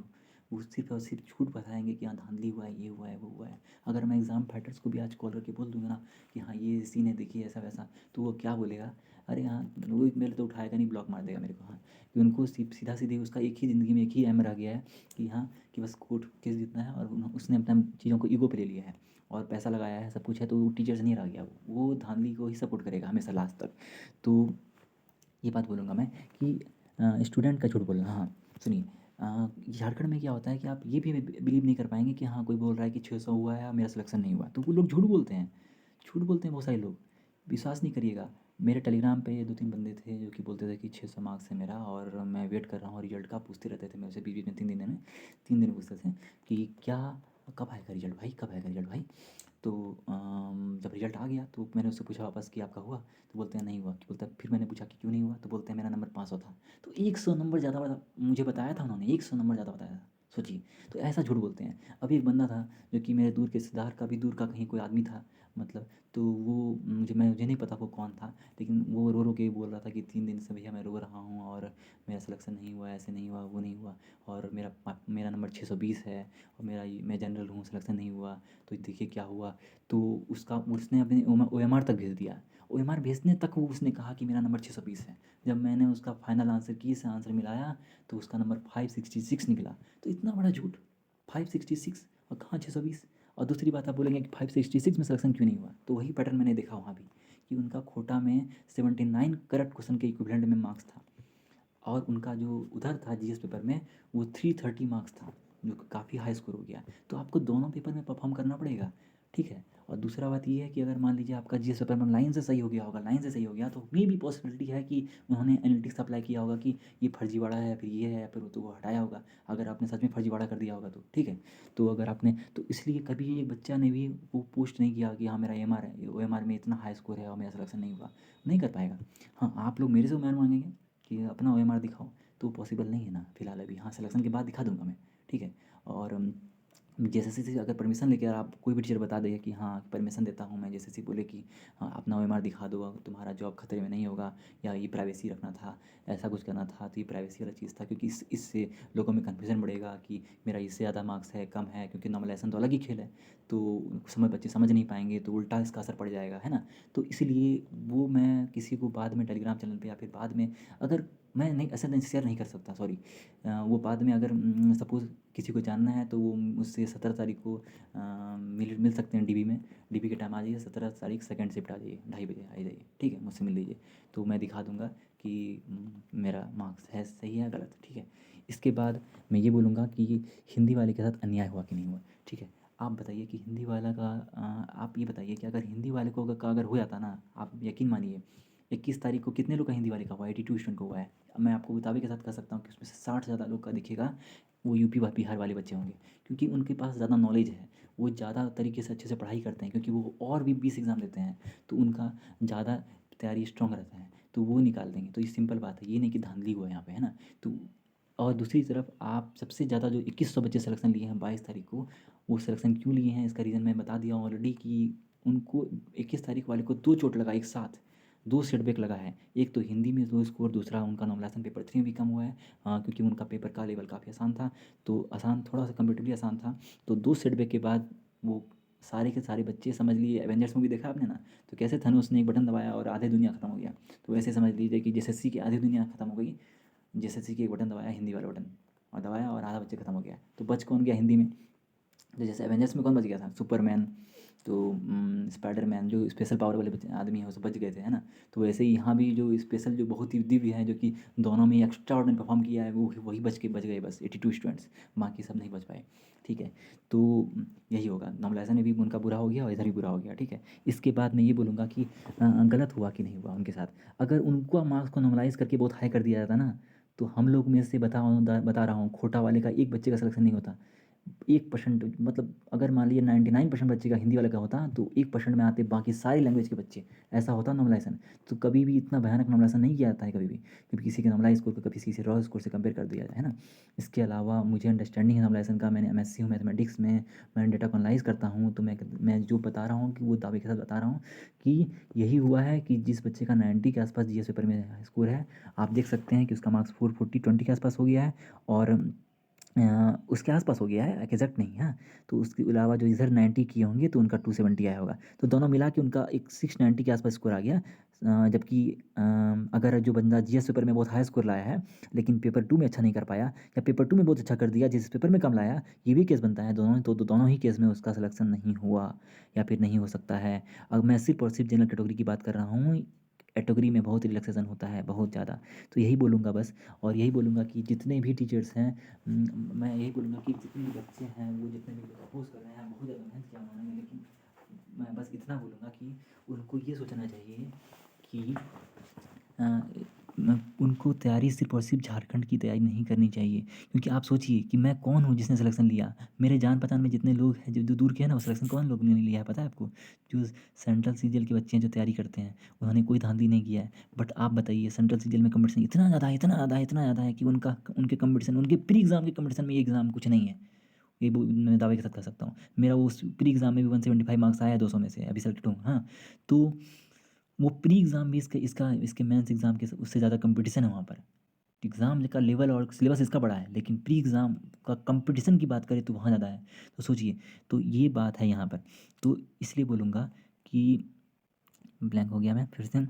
वो सिर्फ और सिर्फ झूठ बताएंगे कि हाँ धांधली हुआ है, ये हुआ है, वो हुआ है। अगर मैं एग्ज़ाम फाइटर्स को भी आज कॉल करके बोल दूंगा ना कि हाँ ये सीन है देखिए ऐसा वैसा, तो वो क्या बोलेगा, अरे हाँ वो मेरे तो उठाएगा नहीं, ब्लॉक मार देगा मेरे को। हाँ, कि उनको सीधा सीधे उसका एक ही ज़िंदगी में एक ही एम रह गया है कि हाँ, कि बस कोर्ट केस जीतना है, और उसने अपना चीज़ों को ईगो पे ले लिया है और पैसा लगाया है, सब कुछ है, तो वो टीचर से नहीं रह गया, वो धांधली को ही सपोर्ट करेगा हमेशा लास्ट तक। तो ये बात बोलूँगा मैं कि स्टूडेंट का झूठ बोलना। हाँ, सुनिए, झारखंड में क्या होता है कि आप ये भी बिलीव नहीं कर पाएंगे कि हाँ कोई बोल रहा है कि 600 हुआ है और मेरा सिलेक्शन नहीं हुआ, तो वो लोग झूठ बोलते हैं, झूठ बोलते हैं बहुत सारे लोग, विश्वास नहीं करिएगा। मेरे टेलीग्राम पे 2-3 बंदे थे जो कि बोलते थे कि 600 मार्क्स है मेरा और मैं वेट कर रहा हूँ रिजल्ट का, पूछते रहते थे मेरे से बीच बीच में, 3 दिन पूछते थे कि क्या, कब आएगा रिजल्ट भाई, कब आएगा रिजल्ट भाई। तो जब रिजल्ट आ गया तो मैंने उससे पूछा वापस कि आपका हुआ, तो बोलते हैं नहीं हुआ, कि बोलता है, फिर मैंने पूछा कि क्यों नहीं हुआ, तो बोलते हैं मेरा नंबर 500 था। तो 100 नंबर ज़्यादा मुझे बताया था उन्होंने, 100 नंबर ज़्यादा बताया था, सोचिए। तो ऐसा झूठ बोलते हैं। अभी एक बंदा था जो कि मेरे दूर के रिश्तेदार का भी दूर का कहीं कोई आदमी था, मतलब, तो वो मुझे नहीं पता वो कौन था, लेकिन वो रो रो के बोल रहा था कि 3 दिन से भैया मैं रो रहा हूँ और मेरा सिलेक्शन नहीं हुआ, ऐसे नहीं हुआ, वो नहीं हुआ, और मेरा नंबर 620 है, और मैं जनरल हूँ, सिलेक्शन नहीं हुआ, तो देखिए क्या हुआ। तो उसने अपने OMR तक भेज दिया, OMR भेजने तक वो उसने कहा कि मेरा नंबर 620 है। जब मैंने उसका फाइनल आंसर की से आंसर मिलाया तो उसका नंबर 566 निकला। तो इतना बड़ा झूठ, 566 और कहाँ 620। और दूसरी बात आप बोलेंगे कि 566 में सिलेक्शन क्यों नहीं हुआ, तो वही पैटर्न मैंने देखा वहाँ भी, कि उनका कोटा में 79 करेक्ट क्वेश्चन के इक्विवेलेंट में मार्क्स था, और उनका जो उधर था GS पेपर में वो 330 मार्क्स था, जो काफ़ी हाई स्कोर हो गया। तो आपको दोनों पेपर में परफॉर्म करना पड़ेगा, ठीक है। और दूसरा बात ये है कि अगर मान लीजिए आपका GS पेपर में लाइन से सही हो गया होगा, लाइन से सही हो गया, तो मे भी पॉसिबिलिटी है कि उन्होंने एनालिटिक्स अप्लाई किया होगा कि ये फर्जीवाड़ा है, फिर ये है, या फिर तो वो हटाया होगा, अगर आपने सच में फर्जीवाड़ा कर दिया होगा तो, ठीक है। तो अगर आपने, तो इसलिए कभी एक बच्चा ने भी वो पोस्ट नहीं किया कि हाँ मेरा AMR है, OMR में इतना हाई स्कोर है और मेरा सिलेक्शन नहीं हुआ, नहीं कर पाएगा। हाँ, आप लोग मेरे से OMR मांगेंगे कि अपना OMR दिखाओ, तो पॉसिबल नहीं है ना फिलहाल अभी। हाँ, सिलेक्शन के बाद दिखा दूंगा मैं, ठीक है। और जैसे से अगर परमिशन लेके अगर आप कोई भी टीचर बता देगा कि हाँ परमिशन देता हूँ मैं, जैसे बोले कि हाँ अपना OMR दिखा दो, तुम्हारा जॉब खतरे में नहीं होगा, या ये प्राइवेसी रखना था, ऐसा कुछ करना था, तो ये प्राइवेसी वाला चीज़ था, क्योंकि इससे लोगों में कन्फ्यूजन बढ़ेगा कि मेरा इससे ज़्यादा मार्क्स है, कम है, क्योंकि नॉर्मलाइजेशन तो अलग ही खेल है, तो बच्चे समझ नहीं पाएंगे, तो उल्टा इसका असर पड़ जाएगा, है ना। तो इसीलिए वो मैं किसी को बाद में टेलीग्राम चैनल पे या फिर बाद में, अगर मैं नहीं ऐसा नहीं शेयर नहीं कर सकता, सॉरी, वो बाद में अगर सपोज़ किसी को जानना है तो वो मुझसे 17 तारीख को मिल सकते हैं DB में, DB के टाइम आ जाइए, 17 तारीख सेकंड शिफ्ट आ जाइए, 2:30 बजे आ जाइए, ठीक है, मुझसे मिल लीजिए, तो मैं दिखा दूंगा कि मेरा मार्क्स है सही है गलत, ठीक है। इसके बाद मैं ये बोलूँगा कि हिंदी वाले के साथ अन्याय हुआ कि नहीं हुआ, ठीक है। आप बताइए कि हिंदी वाला का आप ये बताइए कि अगर हिंदी वाले को अगर हो जाता ना, आप यकीन मानिए 21 तारीख को कितने लोग का हिंदी वाले का हुआ है? 82 स्टूडेंट को हुआ है। अब मैं आपको दावे के साथ कह सकता हूँ कि उसमें से 60 से ज़्यादा लोग का दिखेगा वो यूपी व बिहार वाले बच्चे होंगे, क्योंकि उनके पास ज़्यादा नॉलेज है, वो ज़्यादा तरीके से अच्छे से पढ़ाई करते हैं, क्योंकि वो और भी 20 एग्ज़ाम देते हैं, तो उनका ज़्यादा तैयारी स्ट्रॉन्ग रहता है, तो वो निकाल देंगे। तो ये सिंपल बात है, ये नहीं कि धांधली हुआ है यहाँ पे, है ना? तो और दूसरी तरफ आप सबसे ज़्यादा जो 2100 बच्चे सिलेक्शन लिए हैं 22 तारीख को, वो सिलेक्शन क्यों लिए हैं इसका रीज़न मैं बता दिया हूँ ऑलरेडी कि उनको 21 तारीख वाले को 2 चोट लगा एक साथ, 2 सेटबैक लगा है। एक तो हिंदी में 2 स्कोर, दूसरा उनका नॉमिनेशन पेपर 3 में भी कम हुआ है, क्योंकि उनका पेपर का लेवल काफ़ी आसान था, तो आसान थोड़ा-सा कंपैरेटिवली आसान था। तो 2 सेटबैक के बाद वो सारे के सारे बच्चे समझ लिए, एवेंजर्स मूवी देखा आपने ना? तो कैसे थैनोस ने एक बटन दबाया और आधी दुनिया खत्म हो गया। तो वैसे समझ लीजिए कि जेएसएससी की आधी दुनिया खत्म हो गई, जेएसएससी की एक बटन दबाया, हिंदी वाला बटन, और दबाया और आधा बच्चे खत्म हो गया। तो बच कौन गया हिंदी में? तो जैसे एवेंजर्स में कौन बच गया था? सुपरमैन, तो स्पाइडरमैन, जो स्पेशल पावर वाले बच्चे आदमी हैं वो सब बच गए थे, है ना? तो वैसे ही यहाँ भी जो स्पेशल जो बहुत ही दिव्य है, जो कि दोनों में एक्स्ट्रा ऑर्डिनरी परफॉर्म किया है, वो वही बच गए बस 82 स्टूडेंट्स, बाकी सब नहीं बच पाए। ठीक है, तो यही होगा, नॉर्मलाइजेशन में भी उनका बुरा हो गया और इधर भी बुरा हो गया। ठीक है, इसके बाद मैं ये बोलूँगा कि गलत हुआ कि नहीं हुआ उनके साथ। अगर उनका मार्क्स को नॉर्मलाइज करके बहुत हाई कर दिया जाता ना, तो हम लोग में से बता रहा हूँ, खोटा वाले का एक बच्चे का सिलेक्शन नहीं होता। 1% मतलब अगर मान लीजिए 99% बच्चे का हिंदी वाले का होता, तो 1% में आते बाकी सारी लैंग्वेज के बच्चे, ऐसा होता नॉर्मलाइजेशन। तो कभी भी इतना भयानक नॉर्मलाइजेशन नहीं किया जाता है कभी भी, कभी किसी के नॉर्मलाइज स्कोर को कभी किसी रॉ स्कोर से कंपेयर कर दिया जाए, है ना? इसके अलावा मुझे अंडरस्टैंडिंग है नॉर्मलाइजेशन का, मैंने एमएससी हूँ मैथमेटिक्स में, मैं डेटा को एनालाइज करता हूँ, तो मैं जो बता रहा हूँ कि वो दावे के साथ बता रहा हूँ कि यही हुआ है कि जिस बच्चे का 90 के आसपास जीएस पेपर में स्कोर है, आप देख सकते हैं कि उसका मार्क्स 440 20 के आसपास हो गया है, और उसके आस-पास हो गया है, एग्ज़ैक्ट नहीं, हाँ। तो उसके अलावा जो इधर 90 किए होंगे तो उनका 270 आया होगा। तो दोनों मिला के उनका एक 690 के आस-पास स्कोर आ गया। जबकि अगर जो बंदा जीएस पेपर में बहुत हाई स्कोर लाया है, लेकिन पेपर 2 में अच्छा नहीं कर पाया, या पेपर 2 में बहुत अच्छा कर दिया, जिस पेपर में कम लाया, ये भी केस बनता है। दोनों ही केस में उसका सिलेक्शन नहीं हुआ या फिर नहीं हो सकता है। अब मैं सिर्फ़ और सिर्फ़ जनरल कैटेगरी की बात कर रहा हूँ, कैटेगरी में बहुत रिलैक्सेशन होता है, बहुत ज़्यादा। तो यही बोलूँगा बस, और यही बोलूँगा कि जितने भी टीचर्स हैं, मैं यही बोलूँगा कि जितने भी बच्चे हैं, वो जितने भी अपोज़ कर रहे हैं, बहुत ज़्यादा मेहनत किया उन्होंने, लेकिन मैं बस इतना बोलूँगा कि उनको ये सोचना चाहिए कि अ, उनको तैयारी सिर्फ़ और सिर्फ़ झारखंड की तैयारी नहीं करनी चाहिए, क्योंकि आप सोचिए कि मैं कौन हूँ जिसने सिलेक्शन लिया? मेरे जान-पहचान में जितने लोग हैं, जो दूर के हैं ना, वो सिलेक्शन कौन लोग ने लिया है पता है आपको? जो सेंट्रल सीजीएल के बच्चे हैं जो तैयारी करते हैं, उन्होंने कोई धांधली नहीं किया है। बट आप बताइए, सेंट्रल सीजीएल में कॉम्पिटिशन इतना ज़्यादा है, इतना ज़्यादा है, इतना ज़्यादा है कि उनके कॉम्पिटिशन, उनके प्री एग्ज़ाम के कॉम्पिटिशन में ये एग्ज़ाम कुछ नहीं है। ये मैं दावे के साथ कह सकता हूँ। मेरा वो उस प्री एग्ज़ाम में भी 175 मार्क्स आया है 200 में से, अभी सेलेक्टेड हूँ, हाँ। तो वो प्री एग्ज़ाम भी इसके मेंस एग्ज़ाम के उससे ज़्यादा कॉम्पिटिशन है वहाँ पर। एग्ज़ाम का लेवल और सिलेबस इसका बड़ा है, लेकिन प्री एग्ज़ाम का कॉम्पिटिशन की बात करें तो वहाँ ज़्यादा है। तो सोचिए, तो ये बात है यहाँ पर। तो इसलिए बोलूँगा कि ब्लैंक हो गया मैं फिर से।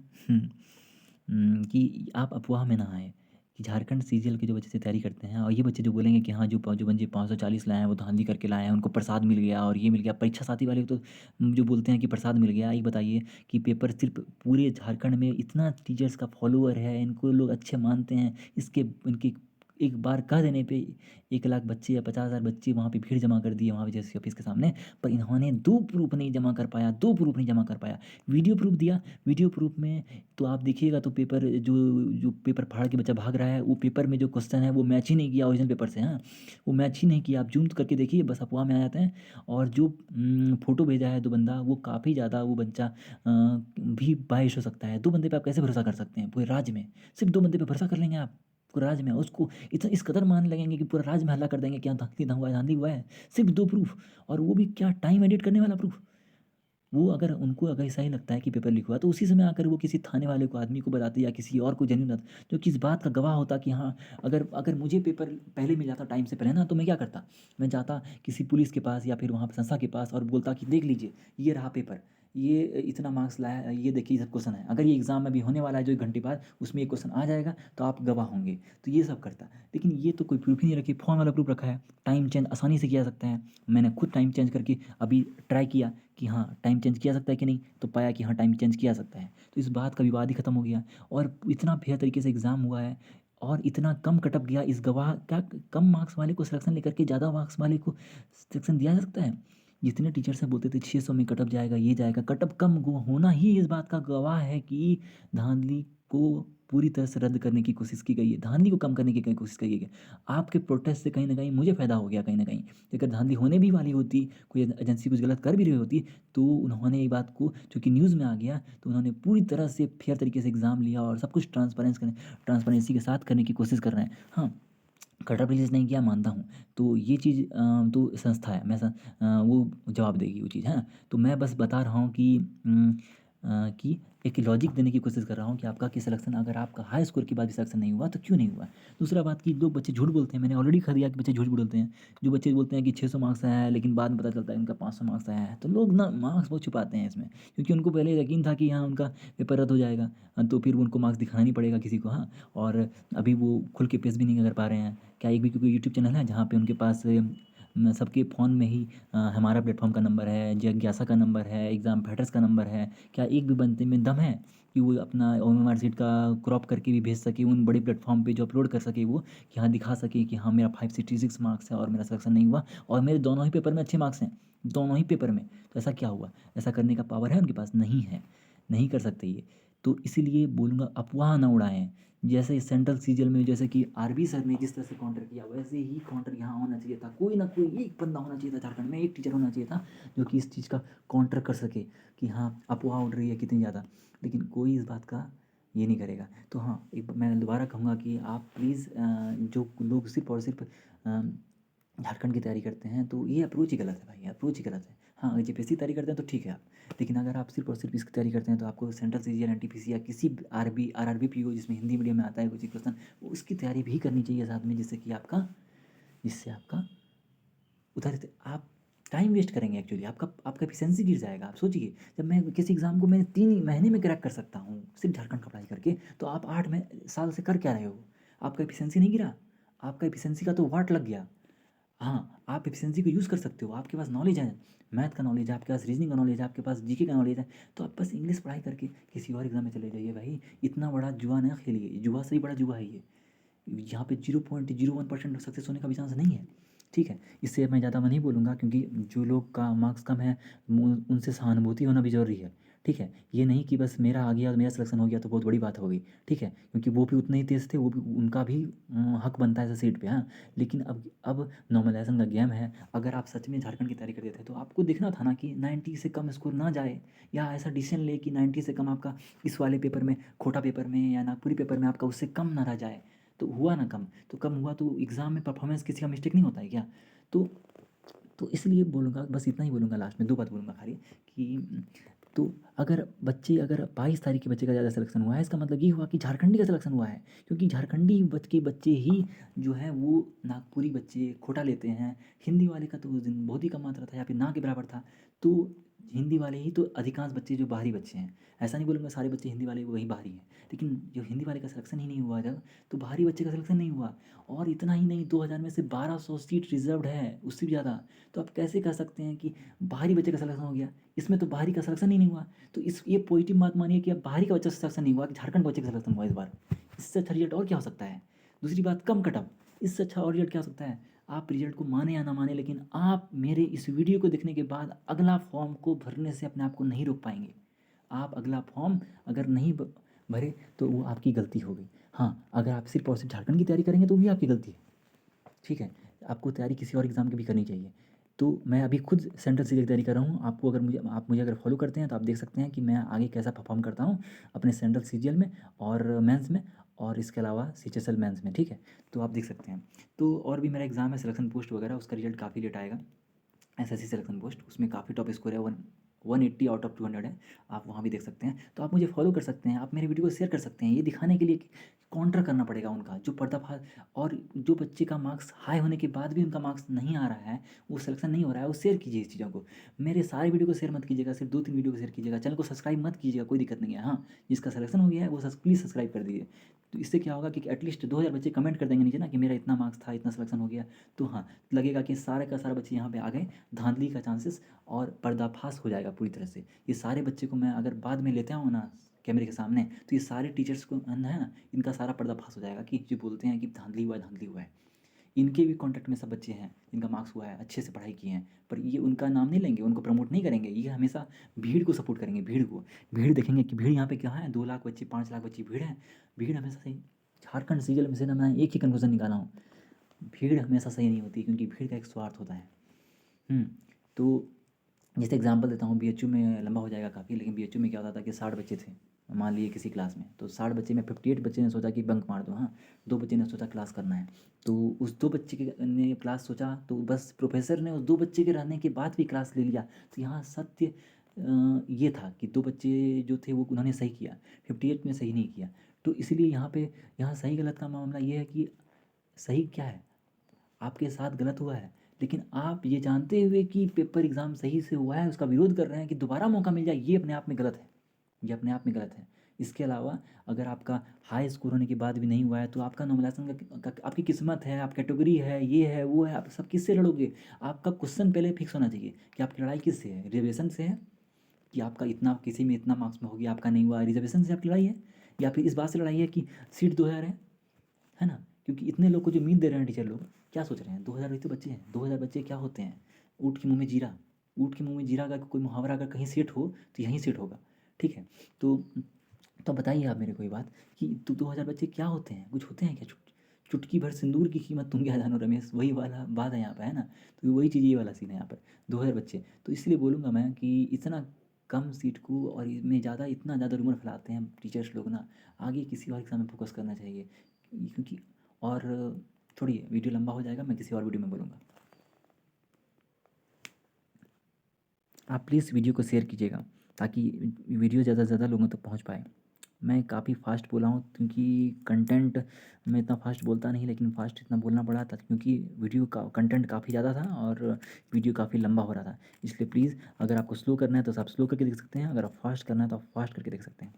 कि आप अफ़वाह में ना आएँ, कि झारखंड सीजीएल के जो बच्चे से तैयारी करते हैं, और ये बच्चे जो बोलेंगे कि हाँ, जो बच्चे 540 लाए हैं वो धांधली करके लाए हैं, उनको प्रसाद मिल गया और ये मिल गया। परीक्षा साथी वाले तो जो बोलते हैं कि प्रसाद मिल गया, ये बताइए कि पेपर सिर्फ़ पूरे झारखंड में इतना टीचर्स का फॉलोवर है, इनको लोग अच्छे मानते हैं, इसके इनके एक बार कह देने पे 1 लाख बच्चे या 50,000 बच्चे वहाँ पे भीड़ जमा कर दिए वहाँ पे जेएसएससी ऑफ़िस के सामने, पर इन्होंने 2 प्रूफ़ नहीं जमा कर पाया, 2 प्रूफ़ नहीं जमा कर पाया। वीडियो प्रूफ़ दिया, वीडियो प्रूफ़ में तो आप देखिएगा तो पेपर जो जो पेपर फाड़ के बच्चा भाग रहा है, वो पेपर में जो क्वेश्चन है वो मैच ही नहीं किया ओरिजिनल पेपर से, हाँ। वो मैच ही नहीं किया, आप ज़ूम करके देखिए, बस अफ़वाह में आ जाते हैं। और जो फ़ोटो भेजा है 2 बंदा, वो काफ़ी ज़्यादा वो बच्चा भी बाइस हो सकता है। 2 बंदे पे आप कैसे भरोसा कर सकते हैं पूरे राज्य में? सिर्फ़ 2 बंदे पे भरोसा कर लेंगे आप? पूरे राज्य में उसको इस कदर मान लगेंगे कि पूरे राज्य में हल्ला कर देंगे कि हाँ, धांधली हुआ है। सिर्फ़ 2 प्रूफ़, और वो भी क्या टाइम एडिट करने वाला प्रूफ़। वो अगर उनको अगर ऐसा ही लगता है कि पेपर लीक हुआ, तो उसी समय आकर वो किसी थाने वाले को, आदमी को बताते, या किसी और को जेन्युइन बताते, जो कि इस बात का गवाह होता कि हाँ, अगर अगर मुझे पेपर पहले मिल जाता टाइम से पहले ना, तो मैं क्या करता? मैं जाता किसी पुलिस के पास या फिर वहाँ पे संस्था के पास और बोलता कि देख लीजिए, ये रहा पेपर, ये इतना मार्क्स लाया है, ये देखिए ये सब क्वेश्चन है। अगर ये एग्ज़ाम अभी होने वाला है जो 1 घंटे बाद, उसमें ये क्वेश्चन आ जाएगा, तो आप गवाह होंगे। तो ये सब करता। लेकिन ये तो कोई प्रूफ़ ही नहीं रखी, फ़ोन वाला प्रूफ़ रखा है। टाइम चेंज आसानी से किया जा सकता है। मैंने खुद टाइम चेंज करके अभी ट्राई किया कि हाँ, टाइम चेंज किया जा सकता है कि नहीं, तो पाया कि हाँ, टाइम चेंज किया जा सकता है। तो इस बात का विवाद ही खत्म हो गया, और इतना फ़ेयर तरीके से एग्ज़ाम हुआ है, और इतना कम कट ऑफ गया। इस गवाह क्या, कम मार्क्स वाले को सिलेक्शन लेकर के ज़्यादा मार्क्स वाले को सिलेक्शन दिया जा सकता है? जितने टीचर से बोलते थे 600 में कटअप जाएगा, ये जाएगा, कटअप कम होना ही इस बात का गवाह है कि धांधली को पूरी तरह से रद्द करने की कोशिश की गई है, धांधली को कम करने की कोशिश की गई है। आपके प्रोटेस्ट से कहीं ना कहीं मुझे फ़ायदा हो गया, कहीं ना कहीं अगर धांधली होने भी वाली होती, कोई एजेंसी कुछ गलत कर भी रही होती, तो उन्होंने ये बात को चूँकि न्यूज़ में आ गया, तो उन्होंने पूरी तरह से फेयर तरीके से एग्ज़ाम लिया और सब कुछ ट्रांसपेरेंसी के साथ करने की कोशिश कर रहे हैं। हाँ, कटअप रिलीज़ नहीं किया मानता हूँ। तो ये चीज़ तो संस्था है, वो जवाब देगी वो चीज़, है ना? तो मैं बस बता रहा हूँ कि एक लॉजिक देने की कोशिश कर रहा हूँ कि आपका कि सिलेक्शन, अगर आपका हाई स्कोर के बाद भी सिलेक्शन नहीं हुआ तो क्यों नहीं हुआ? दूसरा बात कि लोग बच्चे झूठ बोलते हैं, मैंने ऑलरेडी कह दिया कि बच्चे झूठ बोलते हैं। जो बच्चे बोलते हैं कि 600 मार्क्स आया है, लेकिन बाद में पता चलता है उनका 500 मार्क्स आया है। तो लोग ना मार्क्स बहुत छुपाते हैं इसमें, क्योंकि उनको पहले यकीन था कि हाँ, उनका पेपर रद्द हो जाएगा। तो फिर उनको मार्क्स दिखाना नहीं पड़ेगा किसी को, हाँ। और अभी वो खुल के पेश भी नहीं कर पा रहे हैं। क्या एक भी कोई यूट्यूब चैनल है जहाँ पे उनके पास सबके फ़ोन में ही हमारा प्लेटफ़ॉर्म का नंबर है, जिज्ञासा का नंबर है, एग्ज़ाम फैटर्स का नंबर है? क्या एक भी बंदे में दम है कि वो अपना ओएमआर शीट का क्रॉप करके भी भेज सके उन बड़े प्लेटफ़ॉर्म पे, जो अपलोड कर सके वो, कि हाँ, दिखा सके कि हाँ, मेरा 566 मार्क्स है और मेरा सिलेक्शन नहीं हुआ और मेरे दोनों ही पेपर में अच्छे मार्क्स हैं, दोनों ही पेपर में। तो ऐसा क्या हुआ? ऐसा करने का पावर है उनके पास? नहीं है, नहीं कर सकते ये। तो इसीलिए बोलूँगा, अफ़वाह ना उड़ाएँ। जैसे सेंट्रल सीजीएल में जैसे कि आरबी सर ने जिस तरह से काउंटर किया, वैसे ही काउंटर यहाँ होना चाहिए था। कोई ना कोई एक बंदा होना चाहिए था झारखंड में, एक टीचर होना चाहिए था जो कि इस चीज़ का काउंटर कर सके कि हाँ, अफ़वाह उड़ रही है कितनी ज़्यादा। लेकिन कोई इस बात का ये नहीं करेगा। तो हाँ, एक मैं दोबारा कहूँगा कि आप प्लीज़, जो लोग सिर्फ़ और सिर्फ़ झारखंड की तैयारी करते हैं, तो ये अप्रोच ही गलत है भाई, अप्रोच ही गलत है। हाँ, अगर जेपीएससी की तैयारी करते हैं तो ठीक है आप, लेकिन अगर आप सिर्फ़ और सिर्फ़ इसकी तैयारी करते हैं तो आपको सेंट्रल सीजीएल, एनटीपीसी या किसी भी आरबी आरआरबी पीओ जिसमें हिंदी मीडियम में आता है कुछ क्वेश्चन, उसकी तैयारी भी करनी चाहिए साथ में, जिससे आपका उधर से आप टाइम वेस्ट करेंगे एक्चुअली, आपका एफिशिएंसी गिर जाएगा। आप सोचिए, जब मैं किसी एग्ज़ाम को मैं 3 ही महीने में क्रैक कर सकता हूँ सिर्फ़ झारखंड का अप्लाई करके, तो आप 8 में साल से कर क्या रहे हो? आपका एफिशिएंसी नहीं गिरा? आपका एफिशिएंसी का तो वाट लग गया। हाँ, आप एफिशिएंसी को यूज़ कर सकते हो, आपके पास नॉलेज है, मैथ का नॉलेज है, आपके पास रीज़निंग का नॉलेज है, आपके पास जीके का नॉलेज है, तो आप बस इंग्लिश पढ़ाई करके किसी और एग्ज़ाम में चले जाइए भाई। इतना बड़ा जुआ ना खेलिए, जुआ से भी बड़ा जुआ है ये। यहाँ पे 0.01% सक्सेस होने का भी चांस नहीं है, ठीक है? इससे मैं ज़्यादा मैं नहीं बोलूँगा, क्योंकि जो लोग का मार्क्स कम है, उनसे सहानुभूति होना भी ज़रूरी है, ठीक है? ये नहीं कि बस मेरा आ गया, मेरा सिलेक्शन हो गया तो बहुत बड़ी बात हो गई, ठीक है? क्योंकि वो भी उतने ही तेज़ थे, वो भी, उनका भी हक बनता है ऐसे सीट पे, हाँ। लेकिन अब नॉर्मलाइजेशन का गेम है। अगर आप सच में झारखंड की तैयारी करते थे तो आपको देखना था ना कि 90 से कम स्कोर ना जाए, या ऐसा डिसीजन ले कि 90 से कम आपका इस वाले पेपर में, कोटा पेपर में या नागपुरी पेपर में आपका उससे कम ना रह जाए। तो हुआ ना कम, तो कम हुआ तो एग्ज़ाम में परफॉर्मेंस किसी का मिस्टेक नहीं होता है क्या? तो तो इसलिए बोलूँगा, बस इतना ही बोलूँगा, लास्ट में 2 बात बोलूँगा खाली, कि तो अगर 22 तारीख के बच्चे का ज़्यादा सिलेक्शन हुआ है, इसका मतलब ये हुआ कि झारखंडी का सिलेक्शन हुआ है। क्योंकि झारखंडी बच्चे ही जो हैं वो नागपुरी बच्चे कोटा लेते हैं। हिंदी वाले का तो उस दिन बहुत ही कम मात्रा था या फिर ना के बराबर था। तो हिंदी वाले ही तो अधिकांश बच्चे जो बाहरी बच्चे हैं। ऐसा नहीं बोलूँगा सारे बच्चे हिंदी वाले वही बाहरी हैं। लेकिन जो हिंदी वाले का सिलेक्शन ही नहीं हुआ जब, तो बाहरी बच्चे का सिलेक्शन नहीं हुआ। और इतना ही नहीं, 2000 में से 1200 सीट रिज़र्व्ड है, उससे भी ज़्यादा। तो आप कैसे कह सकते हैं कि बाहरी बच्चे का सिलेक्शन हो गया? इसमें तो बाहरी का सिलेक्शन ही नहीं हुआ। तो इस ये पॉजिटिव बात मानिए कि अब बाहरी का बच्चा का सिलेक्शन नहीं हुआ, कि झारखंड के बच्चे का सिलेक्शन हुआ इस बार। इससे अच्छा रिजल्ट और क्या हो सकता है? दूसरी बात, कम कटऑफ, इससे अच्छा और रिजल्ट क्या हो सकता है? आप रिजल्ट को माने या ना माने, लेकिन आप मेरे इस वीडियो को देखने के बाद अगला फॉर्म को भरने से अपने आप को नहीं रोक पाएँगे। आप अगला फॉर्म अगर नहीं भरे तो वो आपकी गलती हो गई। हाँ, अगर आप सिर्फ़ और सिर्फ़ झारखंड की तैयारी करेंगे तो भी आपकी गलती है। ठीक है? आपको तैयारी किसी और एग्ज़ाम की भी करनी चाहिए। तो मैं अभी खुद सेंट्रल सीजीएल की तैयारी कर रहा हूँ। आपको अगर मुझे आप मुझे अगर फ़ॉलो करते हैं तो आप देख सकते हैं कि मैं आगे कैसा परफ़ॉर्म करता हूँ अपने सेंट्रल सीजीएल में और मेंस में, और इसके अलावा सीएचएसएल मेंस में, ठीक है? तो आप देख सकते हैं। तो और भी मेरा एग्ज़ाम है सिलेक्शन पोस्ट वगैरह, उसका रिज़ल्ट काफ़ी लेट आएगा। एसएससी सिलेक्शन पोस्ट, उसमें काफ़ी टॉप स्कोर है, 180 आउट ऑफ 200 है। आप वहाँ भी देख सकते हैं। तो आप मुझे फॉलो कर सकते हैं, आप मेरे वीडियो को शेयर कर सकते हैं, ये दिखाने के लिए कि काउंटर करना पड़ेगा उनका जो पर्दाफाश। और जो बच्चे का मार्क्स हाई होने के बाद भी उनका मार्क्स नहीं आ रहा है, वो सिलेक्शन नहीं हो रहा है, वो शेयर कीजिए इस चीज़ों को। मेरे सारे वीडियो को शेयर मत कीजिएगा, सिर्फ 2-3 वीडियो को शेयर कीजिएगा। चैनल को सब्सक्राइब मत कीजिएगा, कोई दिक्कत नहीं है। हाँ, जिसका सिलेक्शन हो गया है वो प्लीज़ सब्सक्राइब कर दीजिए। तो इससे क्या होगा कि एटलीस्ट 2000 बच्चे कमेंट कर देंगे नीचे ना कि मेरा इतना मार्क्स था, इतना सिलेक्शन हो गया। तो हाँ, लगेगा कि सारे का सारा बच्चे यहाँ पे आ गए, धांधली का चांसेस और पर्दाफाश हो जाएगा पूरी तरह से। ये सारे बच्चे को मैं अगर बाद में लेते आऊँ ना कैमरे के सामने, तो ये सारे टीचर्स को है ना, इनका सारा पर्दाफाश हो जाएगा कि जो बोलते हैं कि धांधली हुआ है, धांधली हुआ है। इनके भी कॉन्टैक्ट में सब बच्चे हैं जिनका मार्क्स हुआ है, अच्छे से पढ़ाई किए हैं, पर ये उनका नाम नहीं लेंगे, उनको प्रमोट नहीं करेंगे। ये हमेशा भीड़ को सपोर्ट करेंगे, भीड़ को। भीड़ देखेंगे कि भीड़ यहाँ पे क्या है, 2 लाख बच्चे, 5 लाख बच्चे भीड़ है। भीड़ हमेशा सही। झारखंड सीरियल में से ना मैं एक ही कंक्लूजन निकाला हूँ, भीड़ हमेशा सही नहीं होती, क्योंकि भीड़ का एक स्वार्थ होता है। तो जैसे एग्जांपल देता हूँ, बीएचयू में लंबा हो जाएगा काफ़ी, लेकिन बीएचयू में क्या होता था कि 60 बच्चे थे मान लिए किसी क्लास में, तो 60 बच्चे में 58 बच्चे ने सोचा कि बंक मार दो, हाँ, 2 बच्चे ने सोचा क्लास करना है। तो उस 2 बच्चे के ने क्लास सोचा, तो बस प्रोफेसर ने उस 2 बच्चे के रहने के बाद भी क्लास ले लिया। तो यहाँ सत्य ये था कि 2 बच्चे जो थे वो उन्होंने सही किया, 58 में सही नहीं किया। तो इसलिए यहाँ पे यहाँ सही गलत का मामला ये है कि सही क्या है, आपके साथ गलत हुआ है, लेकिन आप ये जानते हुए कि पेपर एग्ज़ाम सही से हुआ है उसका विरोध कर रहे हैं कि दोबारा मौका मिल जाए, ये अपने आप में गलत है। ये अपने आप में गलत है। इसके अलावा अगर आपका हाई स्कोर होने के बाद भी नहीं हुआ है तो आपका नॉर्मलाइजेशन आपकी किस्मत है, आप कैटेगरी है, ये है, वो है, आप सब किससे लड़ोगे? आपका क्वेश्चन पहले फिक्स होना चाहिए कि आपकी लड़ाई किससे है? रिजर्वेशन से है कि आपका इतना किसी में इतना मार्क्स में हो गया, आपका नहीं हुआ, रिजर्वेशन से आपकी लड़ाई है? या फिर इस बात से लड़ाई है कि सीट 2000 है ना? क्योंकि इतने लोग को जो उम्मीद दे रहे हैं टीचर लोग, क्या सोच रहे हैं, 2000 भी तो बच्चे हैं, 2000 बच्चे क्या होते हैं? ऊँट के मुँह में जीरा। ऊँट के मुँह में जीरा का कोई मुहावरा अगर कहीं सेट हो तो यहीं सेट होगा, ठीक है? तो बताइए आप मेरे को ये बात कि 2000 बच्चे क्या होते हैं? कुछ होते हैं क्या? चुटकी भर सिंदूर की कीमत तुम क्या जानो रमेश, वही वाला बात है यहाँ पे, है ना? तो वही चीज़, ये वाला सीन है यहाँ पर, 2000 बच्चे। तो इसलिए बोलूँगा मैं कि इतना कम सीट को और इसमें ज़्यादा इतना ज़्यादा रूमर फैलाते हैं टीचर्स लोग ना, आगे किसी और एग्ज़ाम में फोकस करना चाहिए। क्योंकि और छोड़िए, वीडियो लंबा हो जाएगा, मैं किसी और वीडियो में बोलूँगा। आप प्लीज़ वीडियो को शेयर कीजिएगा ताकि वीडियो ज़्यादा से ज़्यादा लोगों तक पहुँच पाए। मैं काफ़ी फ़ास्ट बोला हूँ क्योंकि कंटेंट मैं इतना फ़ास्ट बोलता नहीं, लेकिन फ़ास्ट इतना बोलना पड़ा था क्योंकि वीडियो का कंटेंट काफ़ी ज़्यादा था और वीडियो काफ़ी लंबा हो रहा था। इसलिए प्लीज़, अगर आपको स्लो करना है तो आप स्लो करके देख सकते हैं, अगर आप फ़ास्ट करना है तो आप फ़ास्ट करके देख सकते हैं।